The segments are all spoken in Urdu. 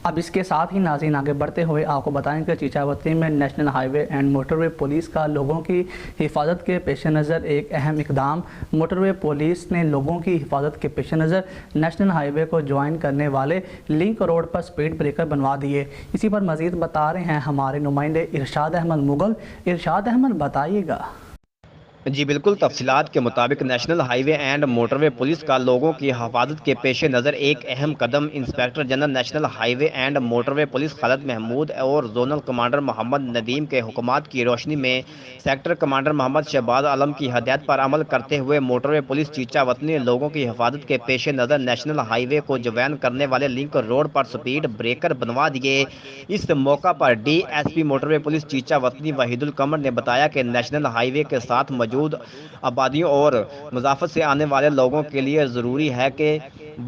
اب اس کے ساتھ ہی ناظرین آگے بڑھتے ہوئے آپ کو بتائیں کہ چیچاوتی میں national highway and motorway police کا لوگوں کی حفاظت کے پیش نظر ایک اہم اقدام۔ موٹر وے پولیس نے لوگوں کی حفاظت کے پیش نظر نیشنل ہائی وے کو جوائن کرنے والے لنک روڈ پر سپیڈ بریکر بنوا دیے۔ اسی پر مزید بتا رہے ہیں ہمارے نمائندے ارشاد احمد مغل۔ ارشاد احمد بتائیے گا۔ جی بالکل، تفصیلات کے مطابق national highway and motorway police کا لوگوں کی حفاظت کے پیش نظر ایک اہم قدم۔ Inspector general national highway and motorway police Khalid Mahmood اور زونل کمانڈر محمد ندیم کے حکمات کی روشنی میں سیکٹر کمانڈر محمد شہباز عالم کی ہدایت پر عمل کرتے ہوئے موٹر وے پولیس چیچاوتی نے لوگوں کی حفاظت کے پیش نظر نیشنل ہائی وے کو جوائن کرنے والے لنک روڈ پر سپیڈ بریکر بنوا دیے۔ اس موقع پر ڈی ایس پی موٹر وے پولیس چیچاوتی وحید القمر نے بتایا کہ نیشنل ہائی وے کے ساتھ موجود آبادیوں اور مضافات سے آنے والے لوگوں کے لیے ضروری ہے کہ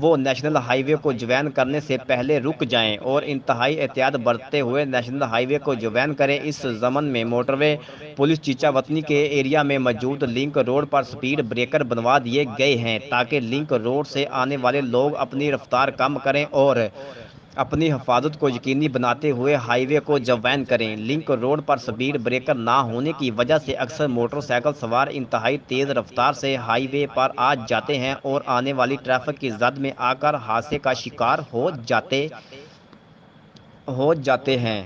وہ نیشنل ہائی وے کو جوائن کرنے سے پہلے رک جائیں اور انتہائی احتیاط برتتے ہوئے نیشنل ہائی وے کو جوائن کریں۔ اس ضمن میں موٹر وے پولیس چیچاوتی کے ایریا میں موجود لنک روڈ پر سپیڈ بریکر بنوا دیے گئے ہیں تاکہ لنک روڈ سے آنے والے لوگ اپنی رفتار کم کریں اور اپنی حفاظت کو یقینی بناتے ہوئے ہائی وے کو جوائن کریں۔ لنک روڈ پر سپیڈ بریکر نہ ہونے کی وجہ سے اکثر موٹر سائیکل سوار انتہائی تیز رفتار سے ہائی وے پر آ جاتے ہیں اور آنے والی ٹریفک کی زد میں آ کر حادثے کا شکار ہو جاتے ہیں۔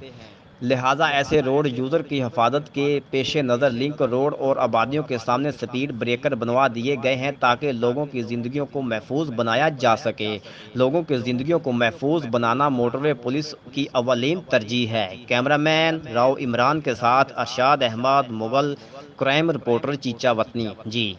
لہٰذا ایسے روڈ یوزر کی حفاظت کے پیش نظر لنک روڈ اور آبادیوں کے سامنے سپیڈ بریکر بنوا دیے گئے ہیں تاکہ لوگوں کی زندگیوں کو محفوظ بنایا جا سکے۔ لوگوں کی زندگیوں کو محفوظ بنانا موٹر وے پولیس کی اولین ترجیح ہے۔ کیمرہ مین راؤ عمران کے ساتھ ارشاد احمد مغل، کرائم رپورٹر چیچاوتی۔ جی